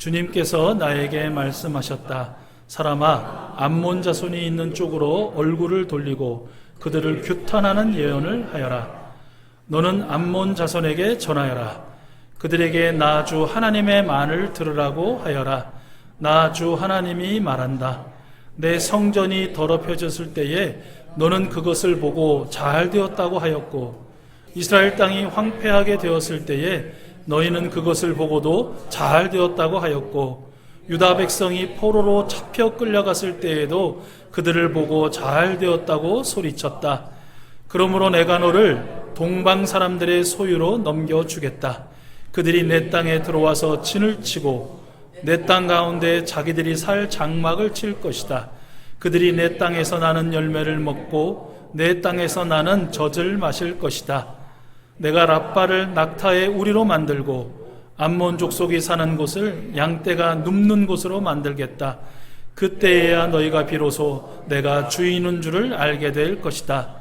주님께서 나에게 말씀하셨다. 사람아, 암몬 자손이 있는 쪽으로 얼굴을 돌리고 그들을 규탄하는 예언을 하여라. 너는 암몬 자손에게 전하여라. 그들에게 나 주 하나님의 말을 들으라고 하여라. 나 주 하나님이 말한다. 내 성전이 더럽혀졌을 때에 너는 그것을 보고 잘 되었다고 하였고, 이스라엘 땅이 황폐하게 되었을 때에 너희는 그것을 보고도 잘 되었다고 하였고, 유다 백성이 포로로 잡혀 끌려갔을 때에도 그들을 보고 잘 되었다고 소리쳤다. 그러므로 내가 너를 동방 사람들의 소유로 넘겨주겠다. 그들이 내 땅에 들어와서 진을 치고 내 땅 가운데 자기들이 살 장막을 칠 것이다. 그들이 내 땅에서 나는 열매를 먹고 내 땅에서 나는 젖을 마실 것이다. 내가 랍바를 낙타의 우리로 만들고 암몬 족속이 사는 곳을 양떼가 눕는 곳으로 만들겠다. 그때에야 너희가 비로소 내가 주인인 줄을 알게 될 것이다.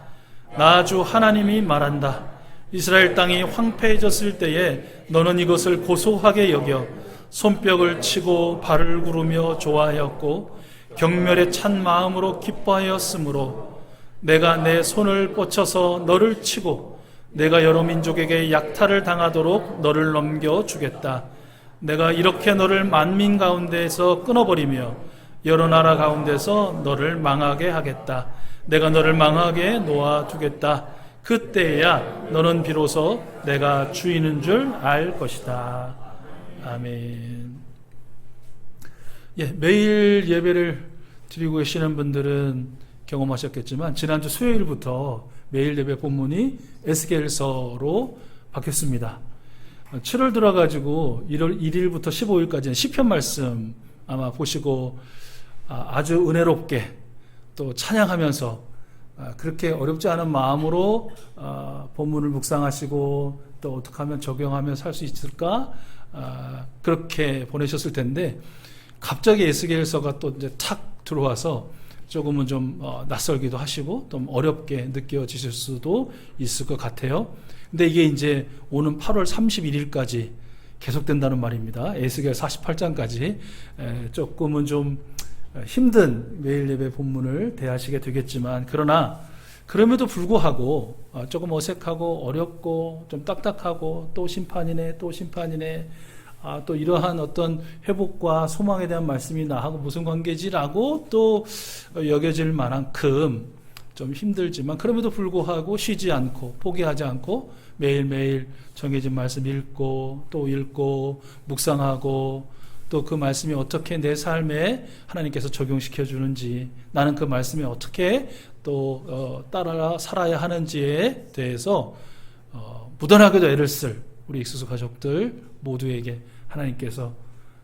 나 주 하나님이 말한다. 이스라엘 땅이 황폐해졌을 때에 너는 이것을 고소하게 여겨 손뼉을 치고 발을 구르며 좋아하였고 경멸에 찬 마음으로 기뻐하였으므로 내가 내 손을 뻗쳐서 너를 치고 내가 여러 민족에게 약탈을 당하도록 너를 넘겨주겠다. 내가 이렇게 너를 만민 가운데에서 끊어버리며 여러 나라 가운데서 너를 망하게 하겠다. 내가 너를 망하게 놓아두겠다. 그때야 너는 비로소 내가 주인인 줄 알 것이다. 아멘. 매일 예배를 드리고 계시는 분들은 경험하셨겠지만 지난주 수요일부터 매일 예배 본문이 에스겔서로 바뀌었습니다. 7월 들어가지고 1월 1일부터 15일까지는 시편 말씀 아마 보시고 아주 은혜롭게 또 찬양하면서 그렇게 어렵지 않은 마음으로 본문을 묵상하시고 또 어떻게 하면 적용하며 살 수 있을까 그렇게 보내셨을 텐데 갑자기 에스겔서가 또 이제 탁 들어와서 조금은 좀 낯설기도 하시고 좀 어렵게 느껴지실 수도 있을 것 같아요. 근데 이게 이제 오는 8월 31일까지 계속된다는 말입니다. 에스겔 48장까지 조금은 좀 힘든 매일 예배 본문을 대하시게 되겠지만 그러나 그럼에도 불구하고 조금 어색하고 어렵고 좀 딱딱하고 또 심판이네 또 심판이네 또 이러한 어떤 회복과 소망에 대한 말씀이 나하고 무슨 관계지라고 또 여겨질 만큼 좀 힘들지만 그럼에도 불구하고 쉬지 않고 포기하지 않고 매일매일 정해진 말씀 읽고 또 읽고 묵상하고 또 그 말씀이 어떻게 내 삶에 하나님께서 적용시켜 주는지 나는 그 말씀에 어떻게 또 따라 살아야 하는지에 대해서 무던하게도 애를 쓸 우리 익수수 가족들 모두에게 하나님께서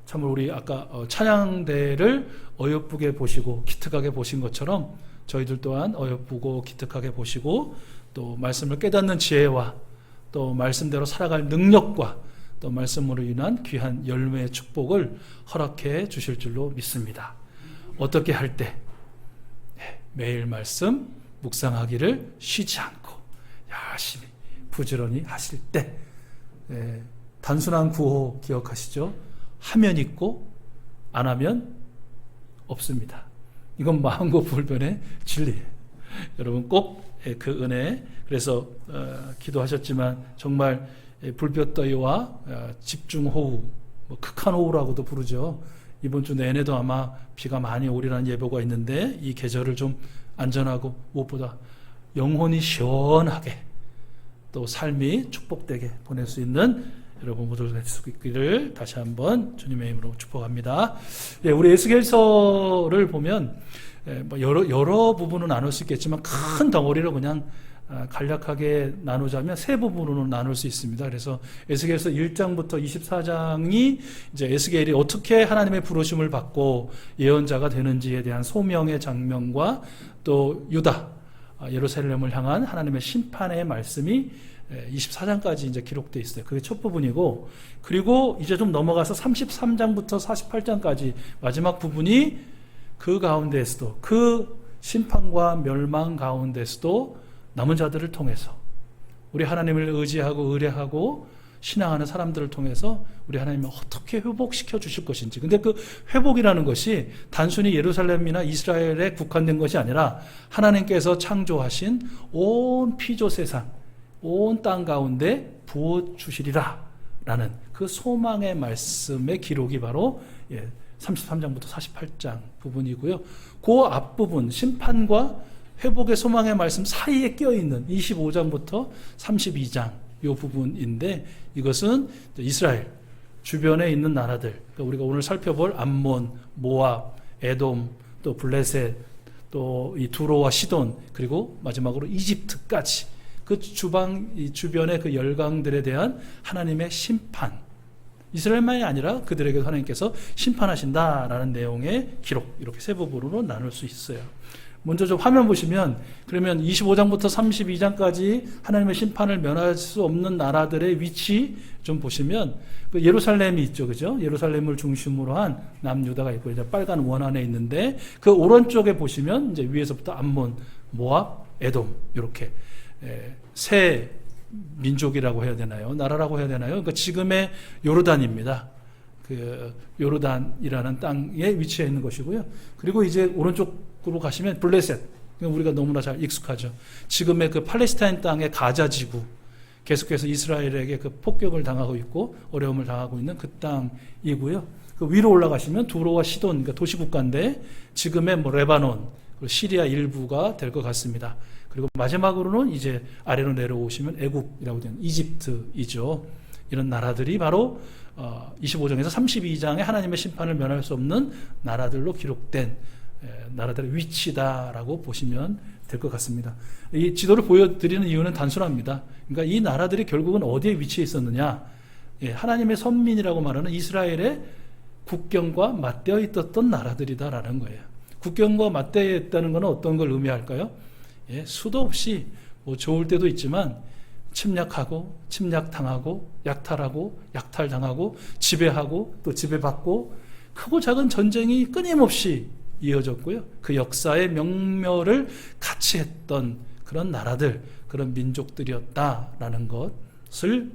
참으로 우리 아까 찬양대를 어여쁘게 보시고 기특하게 보신 것처럼 저희들 또한 어여쁘고 기특하게 보시고 또 말씀을 깨닫는 지혜와 또 말씀대로 살아갈 능력과 또 말씀으로 인한 귀한 열매의 축복을 허락해 주실 줄로 믿습니다. 어떻게 할 때? 매일 말씀 묵상하기를 쉬지 않고 열심히 부지런히 하실 때 단순한 구호 기억하시죠? 하면 있고 안 하면 없습니다. 이건 만고불변의 진리예요. 여러분 꼭 그 은혜 그래서 기도하셨지만 정말 불볕더위와 집중호우 극한 호우라고도 부르죠. 이번 주 내내도 아마 비가 많이 오리라는 예보가 있는데 이 계절을 좀 안전하고 무엇보다 영혼이 시원하게 또 삶이 축복되게 보낼 수 있는 여러분 모두가 될 수 있기를 다시 한번 주님의 이름으로 축복합니다. 우리 에스겔서를 보면 여러 부분은 나눌 수 있겠지만 큰 덩어리로 그냥 간략하게 나누자면 세 부분으로 나눌 수 있습니다. 그래서 에스겔서 1장부터 24장이 이제 에스겔이 어떻게 하나님의 부르심을 받고 예언자가 되는지에 대한 소명의 장면과 또 유다 예루살렘을 향한 하나님의 심판의 말씀이 24장까지 이제 기록되어 있어요. 그게 첫 부분이고, 그리고 이제 좀 넘어가서 33장부터 48장까지 마지막 부분이 그 가운데에서도 그 심판과 멸망 가운데서도 남은 자들을 통해서 우리 하나님을 의지하고 의뢰하고 신앙하는 사람들을 통해서 우리 하나님이 어떻게 회복시켜 주실 것인지. 근데 그 회복이라는 것이 단순히 예루살렘이나 이스라엘에 국한된 것이 아니라 하나님께서 창조하신 온 피조 세상, 온 땅 가운데 부어 주시리라 라는 그 소망의 말씀의 기록이 바로 33장부터 48장 부분이고요. 그 앞부분 심판과 회복의 소망의 말씀 사이에 껴있는 25장부터 32장 이 부분인데, 이것은 이스라엘 주변에 있는 나라들, 그러니까 우리가 오늘 살펴볼 암몬, 모압, 에돔, 또 블레셋, 또 이 두로와 시돈, 그리고 마지막으로 이집트까지 그 주변의 그 열강들에 대한 하나님의 심판, 이스라엘만이 아니라 그들에게 하나님께서 심판하신다라는 내용의 기록, 이렇게 세 부분으로 나눌 수 있어요. 먼저 좀 화면 보시면, 그러면 25장부터 32장까지 하나님의 심판을 면할 수 없는 나라들의 위치 좀 보시면, 그 예루살렘이 있죠, 그죠? 예루살렘을 중심으로 한 남유다가 있고, 이제 빨간 원 안에 있는데, 그 오른쪽에 보시면 이제 위에서부터 암몬, 모압, 에돔, 이렇게 세 민족이라고 해야 되나요? 나라라고 해야 되나요? 그러니까 지금의 요르단입니다. 그 요르단이라는 땅에 위치해 있는 것이고요. 그리고 이제 오른쪽으로 가시면 블레셋, 우리가 너무나 잘 익숙하죠. 지금의 그 팔레스타인 땅의 가자 지구, 계속해서 이스라엘에게 그 폭격을 당하고 있고 어려움을 당하고 있는 그 땅이고요. 그 위로 올라가시면 두로와 시돈, 그러니까 도시국가인데 지금의 뭐 레바논, 시리아 일부가 될 것 같습니다. 그리고 마지막으로는 이제 아래로 내려오시면 애굽이라고 되는 이집트이죠. 이런 나라들이 바로 25장에서 32장에 하나님의 심판을 면할 수 없는 나라들로 기록된 나라들의 위치다라고 보시면 될 것 같습니다. 이 지도를 보여드리는 이유는 단순합니다. 그러니까 이 나라들이 결국은 어디에 위치해 있었느냐? 하나님의 선민이라고 말하는 이스라엘의 국경과 맞대어 있었던 나라들이다라는 거예요. 국경과 맞대어 있다는 것은 어떤 걸 의미할까요? 수도 없이 뭐 좋을 때도 있지만 침략하고 침략당하고 약탈하고 약탈당하고 지배하고 또 지배받고 크고 작은 전쟁이 끊임없이 이어졌고요. 그 역사의 명멸을 같이 했던 그런 나라들, 그런 민족들이었다라는 것을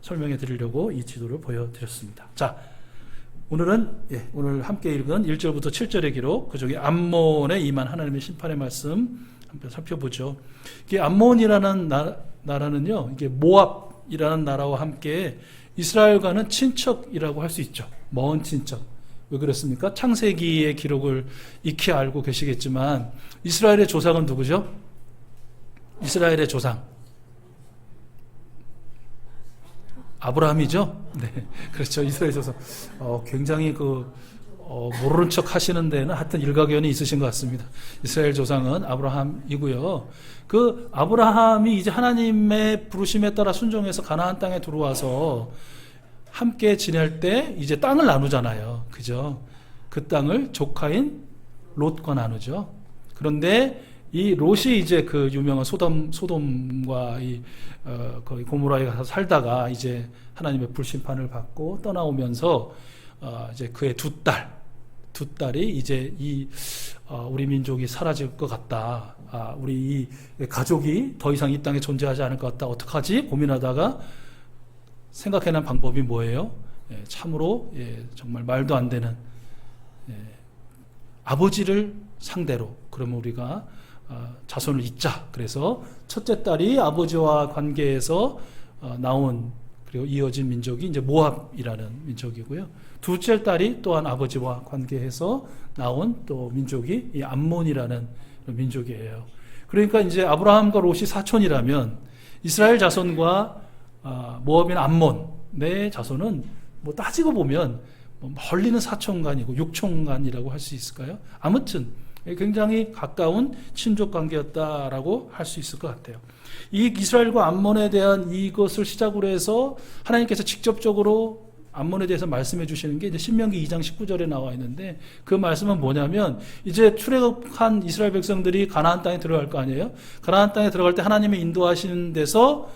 설명해 드리려고 이 지도를 보여드렸습니다. 자, 오늘 함께 읽은 1절부터 7절의 기록, 그 중에 암몬에 임한 하나님의 심판의 말씀 한번 살펴보죠. 이게 암몬이라는 나라는요, 이게 모압이라는 나라와 함께 이스라엘과는 친척이라고 할 수 있죠. 먼 친척. 왜 그렇습니까? 창세기의 기록을 익히 알고 계시겠지만 이스라엘의 조상은 누구죠? 이스라엘의 조상 아브라함이죠. 네, 그렇죠. 이스라엘 조상. 굉장히 모르는 척 하시는 데는 하여튼 일가견이 있으신 것 같습니다. 이스라엘 조상은 아브라함이고요. 그 아브라함이 이제 하나님의 부르심에 따라 순종해서 가나안 땅에 들어와서 함께 지낼 때 이제 땅을 나누잖아요. 그죠? 그 땅을 조카인 롯과 나누죠. 그런데 이 롯이 이제 그 유명한 소돔과 거기 고모라에 가서 살다가 이제 하나님의 불심판을 받고 떠나오면서 이제 그의 두 딸이 이제 우리 민족이 사라질 것 같다. 우리 이 가족이 더 이상 이 땅에 존재하지 않을 것 같다. 어떡하지? 고민하다가 생각해낸 방법이 뭐예요? 참으로 정말 말도 안 되는 아버지를 상대로, 그러면 우리가 자손을 잇자. 그래서 첫째 딸이 아버지와 관계에서 나온, 그리고 이어진 민족이 이제 모압이라는 민족이고요. 둘째 딸이 또한 아버지와 관계해서 나온 또 민족이 이 암몬이라는 민족이에요. 그러니까 이제 아브라함과 롯이 사촌이라면 이스라엘 자손과 모압인 암몬의 자손은 뭐 따지고 보면 멀리는 사촌간이고 육촌간이라고 할 수 있을까요? 아무튼 굉장히 가까운 친족 관계였다라고 할 수 있을 것 같아요. 이 이스라엘과 암몬에 대한 이것을 시작으로 해서 하나님께서 직접적으로 암몬에 대해서 말씀해 주시는 게 이제 신명기 2장 19절에 나와 있는데, 그 말씀은 뭐냐면 이제 출애굽한 이스라엘 백성들이 가나안 땅에 들어갈 거 아니에요? 가나안 땅에 들어갈 때 하나님의 인도하시는 데서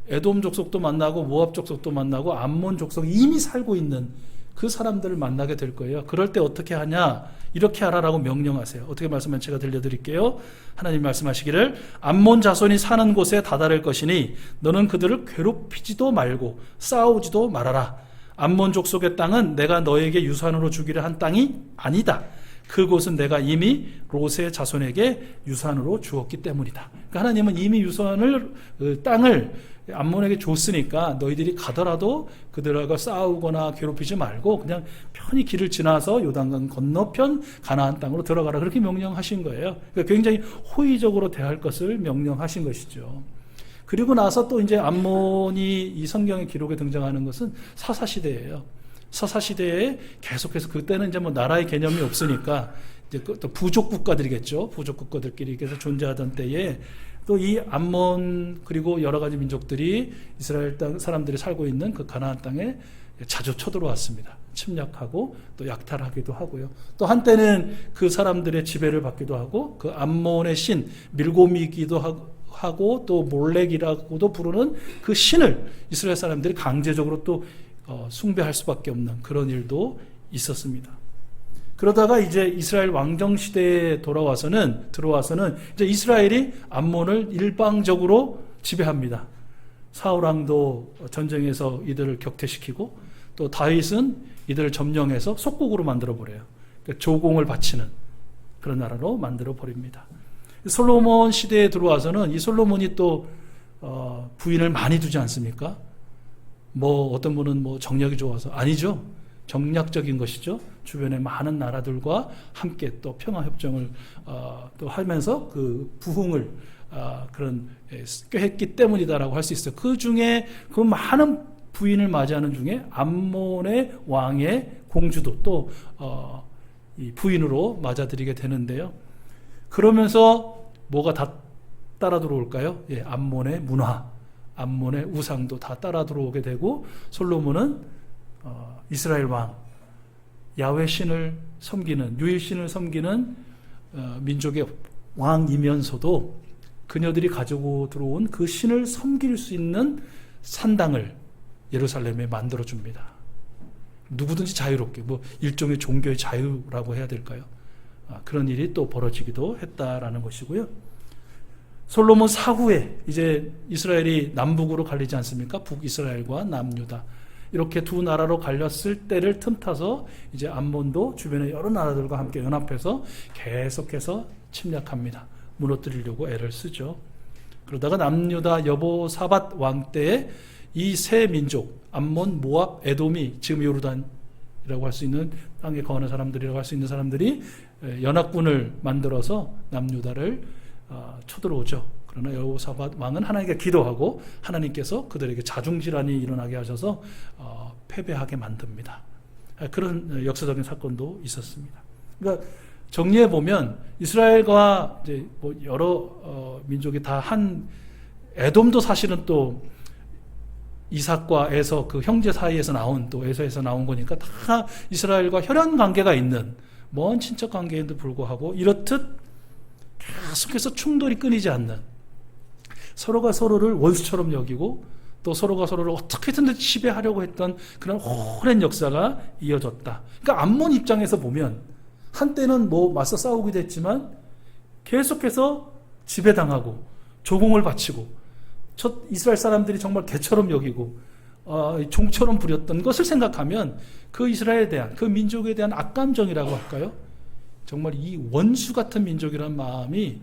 에돔 족속도 만나고 모압 족속도 만나고 암몬 족속이 이미 살고 있는 그 사람들을 만나게 될 거예요. 그럴 때 어떻게 하냐? 이렇게 하라라고 명령하세요. 어떻게 말씀하면 제가 들려드릴게요. 하나님 말씀하시기를 암몬 자손이 사는 곳에 다다를 것이니 너는 그들을 괴롭히지도 말고 싸우지도 말아라. 암몬 족속의 땅은 내가 너에게 유산으로 주기로 한 땅이 아니다. 그곳은 내가 이미 롯의 자손에게 유산으로 주었기 때문이다. 그러니까 하나님은 이미 유산을 땅을 암몬에게 줬으니까 너희들이 가더라도 그들하고 싸우거나 괴롭히지 말고 그냥 편히 길을 지나서 요단강 건너편 가나안 땅으로 들어가라. 그렇게 명령하신 거예요. 그러니까 굉장히 호의적으로 대할 것을 명령하신 것이죠. 그리고 나서 또 이제 암몬이 이 성경의 기록에 등장하는 것은 사사시대예요. 사사시대에 계속해서 그때는 이제 뭐 나라의 개념이 없으니까 이제 또 부족 국가들이겠죠. 부족 국가들끼리 계속 존재하던 때에 또 이 암몬 그리고 여러 가지 민족들이 이스라엘 땅 사람들이 살고 있는 그 가나안 땅에 자주 쳐들어왔습니다. 침략하고 또 약탈하기도 하고요. 또 한때는 그 사람들의 지배를 받기도 하고 그 암몬의 신 밀곰이기도 하고 또 몰렉이라고도 부르는 그 신을 이스라엘 사람들이 강제적으로 또 숭배할 수밖에 없는 그런 일도 있었습니다. 그러다가 이제 이스라엘 왕정 시대에 들어와서는 이제 이스라엘이 암몬을 일방적으로 지배합니다. 사울 왕도 전쟁에서 이들을 격퇴시키고 또 다윗은 이들을 점령해서 속국으로 만들어 버려요. 그러니까 조공을 바치는 그런 나라로 만들어 버립니다. 솔로몬 시대에 들어와서는 이 솔로몬이 또 부인을 많이 두지 않습니까? 뭐 어떤 분은 뭐 정력이 좋아서 아니죠. 정략적인 것이죠. 주변의 많은 나라들과 함께 또 평화협정을 또 하면서 그 부흥을 그런 꾀했기 때문이다라고 할 수 있어요. 그 중에 그 많은 부인을 맞이하는 중에 암몬의 왕의 공주도 또 이 부인으로 맞아들이게 되는데요. 그러면서 뭐가 다 따라 들어올까요? 예, 암몬의 문화, 암몬의 우상도 다 따라 들어오게 되고 솔로몬은 이스라엘 왕 야훼 신을 섬기는 유일 신을 섬기는 민족의 왕이면서도 그녀들이 가지고 들어온 그 신을 섬길 수 있는 산당을 예루살렘에 만들어 줍니다. 누구든지 자유롭게 뭐 일종의 종교의 자유라고 해야 될까요? 그런 일이 또 벌어지기도 했다라는 것이고요. 솔로몬 사후에 이제 이스라엘이 남북으로 갈리지 않습니까? 북이스라엘과 남유다 이렇게 두 나라로 갈렸을 때를 틈타서 이제 암몬도 주변의 여러 나라들과 함께 연합해서 계속해서 침략합니다. 무너뜨리려고 애를 쓰죠. 그러다가 남유다 여호사밧 왕 때에 이 세 민족 암몬, 모압, 에돔이 지금 요르단이라고 할 수 있는 땅에 거하는 사람들이라고 할 수 있는 사람들이 연합군을 만들어서 남유다를 쳐들어오죠. 그러나 여호사밧 왕은 하나님께 기도하고 하나님께서 그들에게 자중질환이 일어나게 하셔서 패배하게 만듭니다. 그런 역사적인 사건도 있었습니다. 그러니까 정리해 보면 이스라엘과 이제 뭐 여러 민족이 다 한 에돔도 사실은 또 이삭과 에서 그 형제 사이에서 나온 또 에서에서 나온 거니까 다 이스라엘과 혈연 관계가 있는 먼 친척 관계에도 불구하고 이렇듯 계속해서 충돌이 끊이지 않는 서로가 서로를 원수처럼 여기고 또 서로가 서로를 어떻게든 지배하려고 했던 그런 오랜 역사가 이어졌다. 그러니까 암몬 입장에서 보면 한때는 뭐 맞서 싸우기도 했지만 계속해서 지배당하고 조공을 바치고 첫 이스라엘 사람들이 정말 개처럼 여기고 종처럼 부렸던 것을 생각하면 그 이스라엘에 대한 그 민족에 대한 악감정이라고 할까요? 정말 이 원수 같은 민족이라는 마음이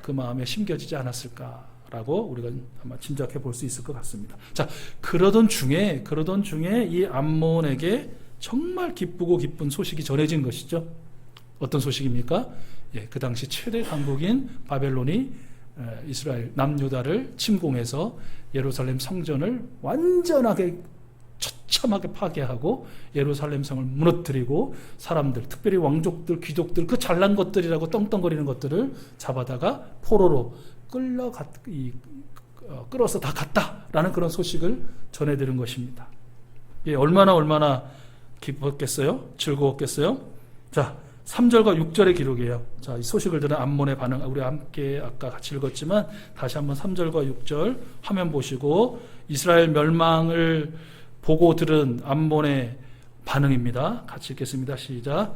그 마음에 심겨지지 않았을까라고 우리가 아마 짐작해 볼 수 있을 것 같습니다. 자, 그러던 중에 이 암몬에게 정말 기쁘고 기쁜 소식이 전해진 것이죠. 어떤 소식입니까? 예, 그 당시 최대 강국인 바벨론이 이스라엘 남유다를 침공해서 예루살렘 성전을 완전하게 처참하게 파괴하고 예루살렘 성을 무너뜨리고 사람들, 특별히 왕족들, 귀족들, 그 잘난 것들이라고 떵떵거리는 것들을 잡아다가 포로로 끌어서 다 갔다라는 그런 소식을 전해드린 것입니다. 예, 얼마나 기뻤겠어요? 즐거웠겠어요? 자, 3절과 6절의 기록이에요. 자, 이 소식을 들은 암몬의 반응, 우리 함께 아까 같이 읽었지만 다시 한번 3절과 6절 화면 보시고 이스라엘 멸망을 보고 들은 암몬의 반응입니다. 같이 읽겠습니다. 시작.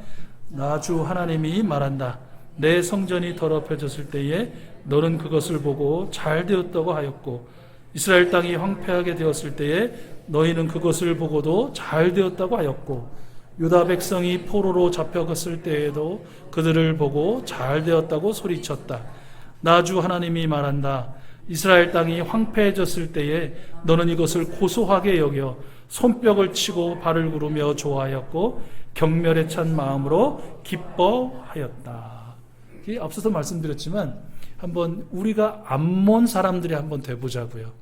나 주 하나님이 말한다. 내 성전이 더럽혀졌을 때에 너는 그것을 보고 잘 되었다고 하였고 이스라엘 땅이 황폐하게 되었을 때에 너희는 그것을 보고도 잘 되었다고 하였고 유다 백성이 포로로 잡혀갔을 때에도 그들을 보고 잘 되었다고 소리쳤다. 나 주 하나님이 말한다. 이스라엘 땅이 황폐해졌을 때에 너는 이것을 고소하게 여겨 손뼉을 치고 발을 구르며 좋아하였고 경멸에 찬 마음으로 기뻐하였다. 앞서서 말씀드렸지만 한번 우리가 암몬 사람들이 한번 돼보자고요.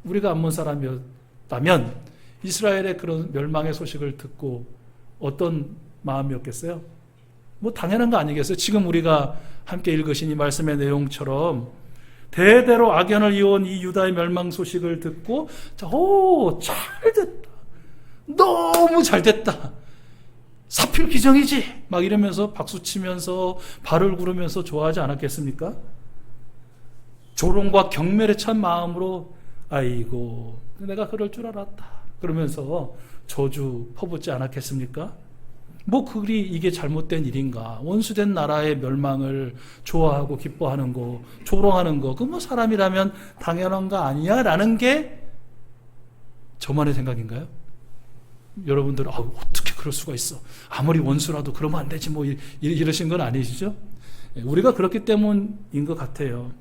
우리가 암몬 사람이었다면 이스라엘의 그런 멸망의 소식을 듣고 어떤 마음이었겠어요? 뭐 당연한 거 아니겠어요? 지금 우리가 함께 읽으신 이 말씀의 내용처럼 대대로 악연을 이어온 이 유다의 멸망 소식을 듣고 잘됐다. 너무 잘됐다. 사필귀정이지. 막 이러면서 박수치면서 발을 구르면서 좋아하지 않았겠습니까? 조롱과 경멸에 찬 마음으로 아이고 내가 그럴 줄 알았다. 그러면서 저주 퍼붓지 않았겠습니까? 뭐 그리 이게 잘못된 일인가? 원수된 나라의 멸망을 좋아하고 기뻐하는 거, 조롱하는 거, 그 뭐 사람이라면 당연한 거 아니야? 라는 게 저만의 생각인가요? 여러분들은 어떻게 그럴 수가 있어? 아무리 원수라도 그러면 안 되지 뭐 이러신 건 아니시죠? 우리가 그렇기 때문인 것 같아요.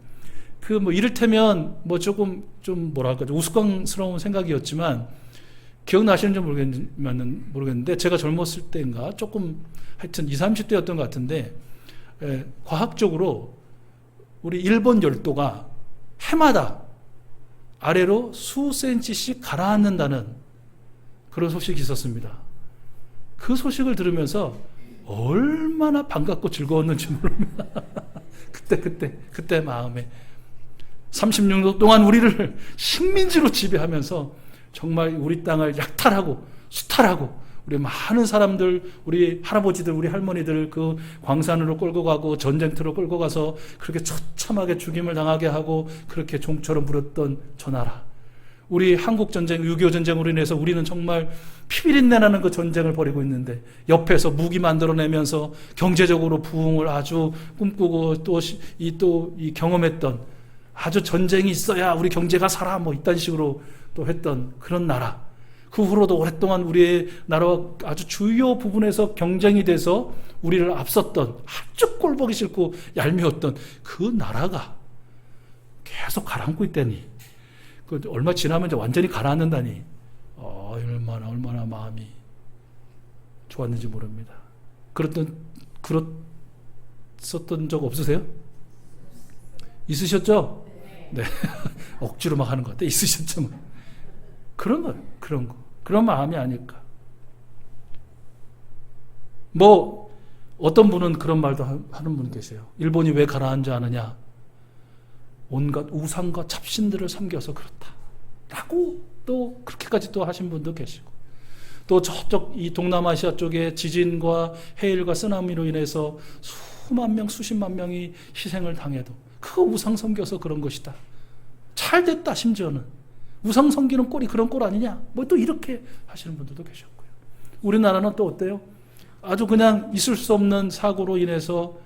그 뭐 이를테면 뭐 조금 좀 뭐랄까 우스꽝스러운 생각이었지만 기억나시는지 모르겠는데 제가 젊었을 때인가 조금 하여튼 20, 30대였던 것 같은데 과학적으로 우리 일본 열도가 해마다 아래로 수센치씩 가라앉는다는 그런 소식이 있었습니다. 그 소식을 들으면서 얼마나 반갑고 즐거웠는지 모릅니다. 그때 마음에 36년 동안 우리를 식민지로 지배하면서 정말 우리 땅을 약탈하고 수탈하고 우리 많은 사람들, 우리 할아버지들, 우리 할머니들 그 광산으로 끌고 가고 전쟁터로 끌고 가서 그렇게 처참하게 죽임을 당하게 하고 그렇게 종처럼 부렸던 저 나라. 우리 한국 전쟁, 6.25 전쟁으로 인해서 우리는 정말 피비린내 나는 그 전쟁을 벌이고 있는데 옆에서 무기 만들어내면서 경제적으로 부흥을 아주 꿈꾸고 또 이 경험했던 아주 전쟁이 있어야 우리 경제가 살아 뭐 이딴 식으로 또 했던 그런 나라. 그 후로도 오랫동안 우리의 나라와 아주 주요 부분에서 경쟁이 돼서 우리를 앞섰던 아주 꼴보기 싫고 얄미웠던 그 나라가 계속 가라앉고 있다니. 그 얼마 지나면 이제 완전히 가라앉는다니. 얼마나 마음이 좋았는지 모릅니다. 그랬었던 적 없으세요? 있으셨죠? 네. 억지로 막 하는 것 같아. 있으셨죠? 뭐. 그런 거. 그런 마음이 아닐까. 뭐, 어떤 분은 그런 말도 하는 분 계세요. 일본이 왜 가라앉지 않느냐. 온갖 우상과 잡신들을 섬겨서 그렇다. 라고 또 그렇게까지 또 하신 분도 계시고. 또 저쪽 이 동남아시아 쪽에 지진과 해일과 쓰나미로 인해서 수만 명, 수십만 명이 희생을 당해도 그거 우상 섬겨서 그런 것이다. 잘 됐다, 심지어는. 우상 섬기는 꼴이 그런 꼴 아니냐? 뭐 또 이렇게 하시는 분들도 계셨고요. 우리나라는 또 어때요? 아주 그냥 있을 수 없는 사고로 인해서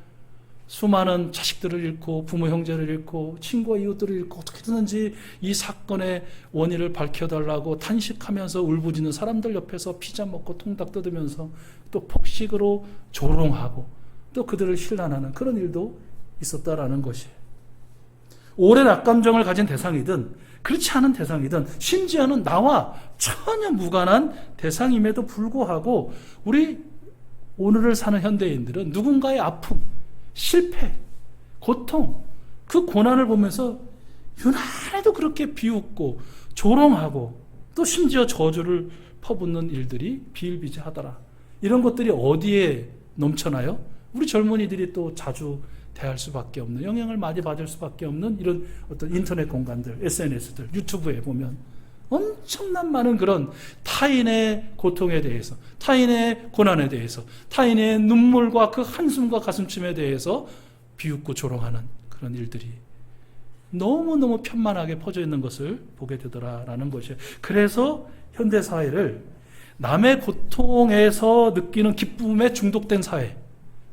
수많은 자식들을 잃고 부모 형제를 잃고 친구와 이웃들을 잃고 어떻게든지 이 사건의 원인을 밝혀달라고 탄식하면서 울부짖는 사람들 옆에서 피자 먹고 통닭 뜯으면서 또 폭식으로 조롱하고 또 그들을 힐난하는 그런 일도 있었다라는 것이에요. 오랜 악감정을 가진 대상이든 그렇지 않은 대상이든 심지어는 나와 전혀 무관한 대상임에도 불구하고 우리 오늘을 사는 현대인들은 누군가의 아픔, 실패, 고통, 그 고난을 보면서 유난히도 그렇게 비웃고 조롱하고 또 심지어 저주를 퍼붓는 일들이 비일비재하더라. 이런 것들이 어디에 넘쳐나요? 우리 젊은이들이 또 자주 대할 수밖에 없는, 영향을 많이 받을 수밖에 없는 이런 어떤 인터넷 공간들, SNS들, 유튜브에 보면 엄청난 많은 그런 타인의 고통에 대해서, 타인의 고난에 대해서, 타인의 눈물과 그 한숨과 가슴춤에 대해서 비웃고 조롱하는 그런 일들이 너무너무 편만하게 퍼져 있는 것을 보게 되더라라는 것이에요. 그래서 현대사회를 남의 고통에서 느끼는 기쁨에 중독된 사회,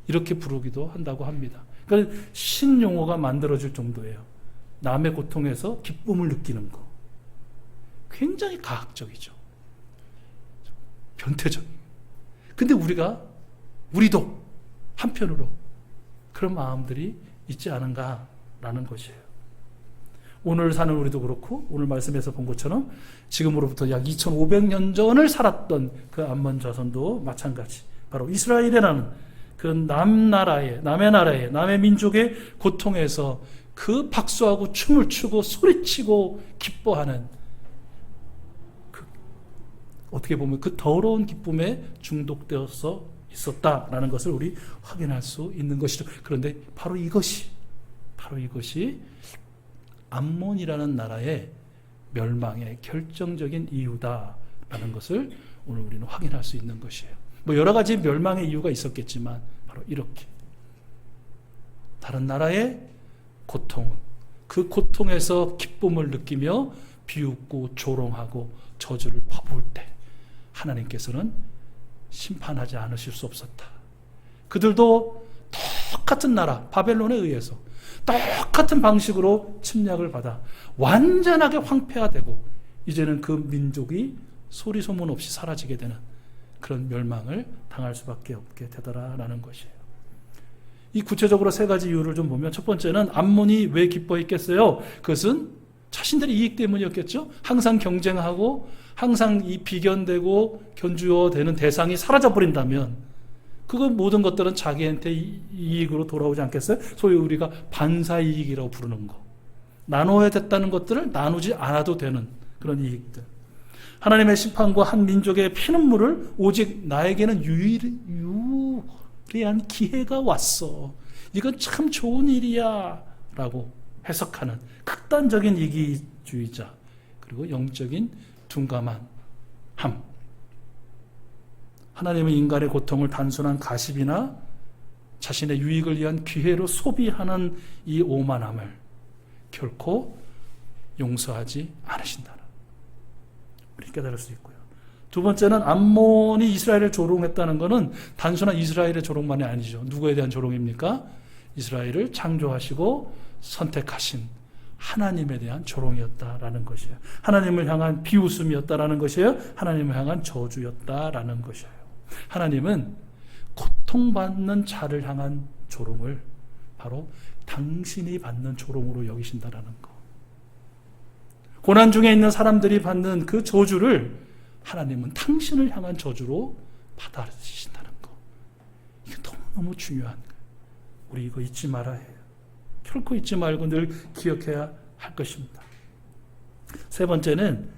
이렇게 부르기도 한다고 합니다. 그러니까 신용어가 만들어질 정도예요. 남의 고통에서 기쁨을 느끼는 거. 굉장히 과학적이죠. 변태적이에요. 근데 우리도 한편으로 그런 마음들이 있지 않은가라는 것이에요. 오늘 사는 우리도 그렇고, 오늘 말씀에서 본 것처럼 지금으로부터 약 2500년 전을 살았던 그 암몬 자손도 마찬가지. 바로 이스라엘이라는 그 남의 나라의, 남의 민족의 고통에서 그 박수하고 춤을 추고 소리치고 기뻐하는 어떻게 보면 그 더러운 기쁨에 중독되어서 있었다라는 것을 우리 확인할 수 있는 것이죠. 그런데 바로 이것이 암몬이라는 나라의 멸망의 결정적인 이유다라는 것을 오늘 우리는 확인할 수 있는 것이에요. 여러 가지 멸망의 이유가 있었겠지만 바로 이렇게 다른 나라의 고통, 그 고통에서 기쁨을 느끼며 비웃고 조롱하고 저주를 퍼부을 때 하나님께서는 심판하지 않으실 수 없었다. 그들도 똑같은 나라 바벨론에 의해서 똑같은 방식으로 침략을 받아 완전하게 황폐화되고 이제는 그 민족이 소리 소문 없이 사라지게 되는 그런 멸망을 당할 수밖에 없게 되더라라는 것이에요. 이 구체적으로 세 가지 이유를 좀 보면, 첫 번째는 암몬이 왜 기뻐했겠어요? 그것은 자신들의 이익 때문이었겠죠. 항상 경쟁하고 항상 이 비견되고 견주어되는 대상이 사라져 버린다면 그건 모든 것들은 자기한테 이익으로 돌아오지 않겠어요? 소위 우리가 반사이익이라고 부르는 거. 나눠야 됐다는 것들을 나누지 않아도 되는 그런 이익들. 하나님의 심판과 한 민족의 피눈물을 오직 나에게는 유리한 기회가 왔어. 이건 참 좋은 일이야 라고 해석하는 극단적인 이기주의자, 그리고 영적인 둔감함. 하나님은 인간의 고통을 단순한 가십이나 자신의 유익을 위한 기회로 소비하는 이 오만함을 결코 용서하지 않으신다는 우리 깨달을 수 있고요. 두 번째는 암몬이 이스라엘을 조롱했다는 것은 단순한 이스라엘의 조롱만이 아니죠. 누구에 대한 조롱입니까? 이스라엘을 창조하시고 선택하신 하나님에 대한 조롱이었다라는 것이에요. 하나님을 향한 비웃음이었다라는 것이에요. 하나님을 향한 저주였다라는 것이에요. 하나님은 고통받는 자를 향한 조롱을 바로 당신이 받는 조롱으로 여기신다라는 거. 고난 중에 있는 사람들이 받는 그 저주를 하나님은 당신을 향한 저주로 받아주신다는 거. 이게 너무너무 중요한 거예요. 우리 이거 잊지 말아야 해요. 결코 잊지 말고 늘 기억해야 할 것입니다. 세 번째는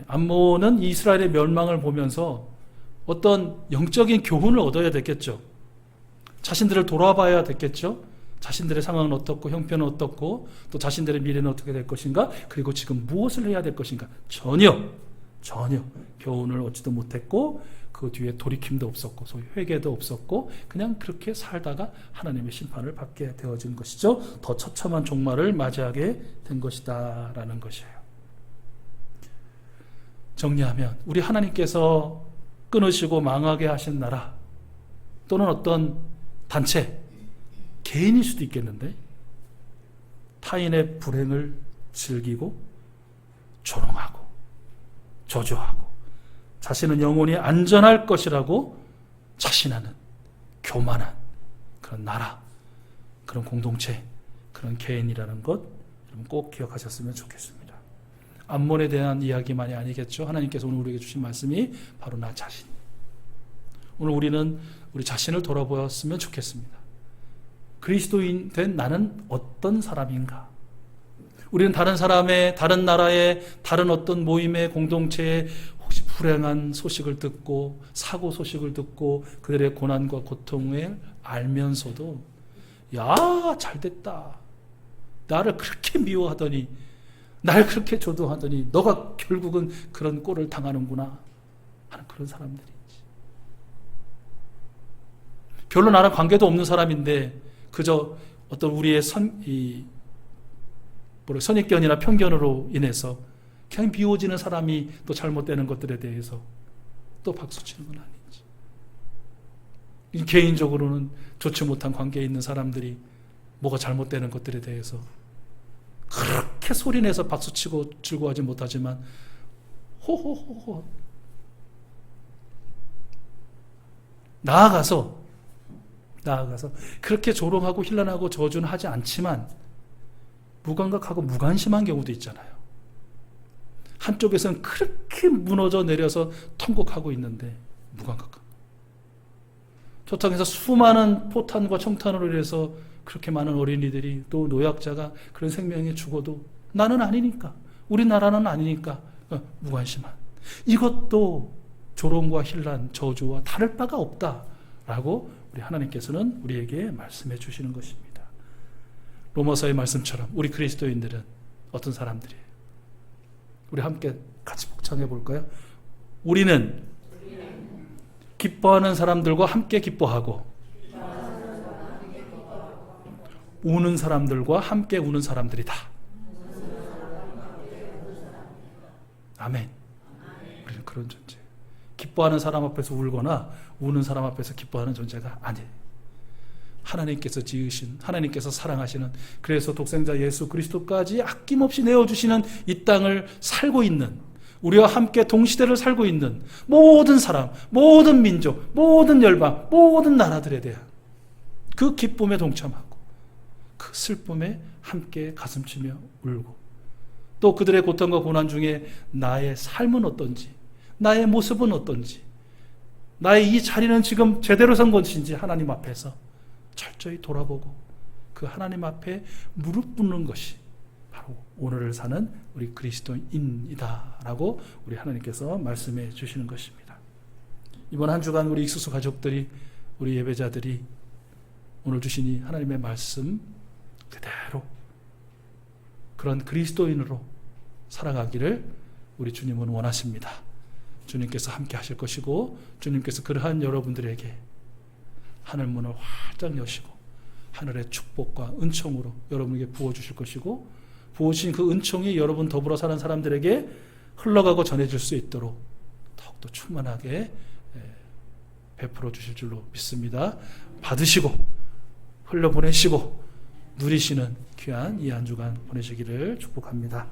암몬은 이스라엘의 멸망을 보면서 어떤 영적인 교훈을 얻어야 됐겠죠. 자신들을 돌아봐야 됐겠죠. 자신들의 상황은 어떻고 형편은 어떻고 또 자신들의 미래는 어떻게 될 것인가, 그리고 지금 무엇을 해야 될 것인가. 전혀 교훈을 얻지도 못했고 그 뒤에 돌이킴도 없었고 소위 회개도 없었고 그냥 그렇게 살다가 하나님의 심판을 받게 되어진 것이죠. 더 처참한 종말을 맞이하게 된 것이다 라는 것이에요. 정리하면 우리 하나님께서 끊으시고 망하게 하신 나라 또는 어떤 단체, 개인일 수도 있겠는데 타인의 불행을 즐기고 조롱하고 저주하고 자신은 영원히 안전할 것이라고 자신하는 교만한 그런 나라, 그런 공동체, 그런 개인이라는 것 여러분 꼭 기억하셨으면 좋겠습니다. 암몬에 대한 이야기만이 아니겠죠. 하나님께서 오늘 우리에게 주신 말씀이 바로 나 자신. 오늘 우리는 우리 자신을 돌아보았으면 좋겠습니다. 그리스도인 된 나는 어떤 사람인가? 우리는 다른 사람의, 다른 나라의, 다른 어떤 모임의 공동체의 혹시 불행한 소식을 듣고 사고 소식을 듣고 그들의 고난과 고통을 알면서도 야, 잘됐다. 나를 그렇게 미워하더니 날 그렇게 조도하더니 너가 결국은 그런 꼴을 당하는구나 하는 그런 사람들이 있지. 별로 나랑 관계도 없는 사람인데 그저 어떤 우리의 선입견이나 편견으로 인해서 그냥 비워지는 사람이 또 잘못되는 것들에 대해서 또 박수치는 건 아닌지. 개인적으로는 좋지 못한 관계에 있는 사람들이 뭐가 잘못되는 것들에 대해서 그렇게 소리내서 박수치고 즐거워하지 못하지만 호호호호 나아가서 그렇게 조롱하고 힐난하고 저주는 하지 않지만 무감각하고 무관심한 경우도 있잖아요. 한쪽에서는 그렇게 무너져 내려서 통곡하고 있는데 무감각한. 토탕에서 수많은 포탄과 청탄으로 인해서 그렇게 많은 어린이들이 또 노약자가 그런 생명이 죽어도 나는 아니니까, 우리나라는 아니니까 무관심한. 이것도 조롱과 힐난, 저주와 다를 바가 없다라고 우리 하나님께서는 우리에게 말씀해 주시는 것입니다. 로마서의 말씀처럼 우리 그리스도인들은 어떤 사람들이에요? 우리 함께 같이 복창해 볼까요? 우리는 기뻐하는 사람들과 함께 기뻐하고 우는 사람들과 함께 우는 사람들이다. 아멘. 우리는 그런 존재. 기뻐하는 사람 앞에서 울거나 우는 사람 앞에서 기뻐하는 존재가 아니에요. 하나님께서 지으신, 하나님께서 사랑하시는, 그래서 독생자 예수 그리스도까지 아낌없이 내어주시는 이 땅을 살고 있는, 우리와 함께 동시대를 살고 있는 모든 사람, 모든 민족, 모든 열방, 모든 나라들에 대한 그 기쁨에 동참하고 그 슬픔에 함께 가슴치며 울고, 또 그들의 고통과 고난 중에 나의 삶은 어떤지, 나의 모습은 어떤지, 나의 이 자리는 지금 제대로 선 것인지 하나님 앞에서 철저히 돌아보고 그 하나님 앞에 무릎 꿇는 것이 바로 오늘을 사는 우리 그리스도인이다라고 우리 하나님께서 말씀해 주시는 것입니다. 이번 한 주간 우리 익수수 가족들이, 우리 예배자들이 오늘 주신 이 하나님의 말씀 그대로 그런 그리스도인으로 살아가기를 우리 주님은 원하십니다. 주님께서 함께 하실 것이고, 주님께서 그러한 여러분들에게 하늘문을 활짝 여시고 하늘의 축복과 은총으로 여러분에게 부어주실 것이고, 부어주신 그 은총이 여러분 더불어 사는 사람들에게 흘러가고 전해질 수 있도록 더욱더 충만하게 베풀어 주실 줄로 믿습니다. 받으시고 흘려보내시고 누리시는 귀한 이 한 주간 보내시기를 축복합니다.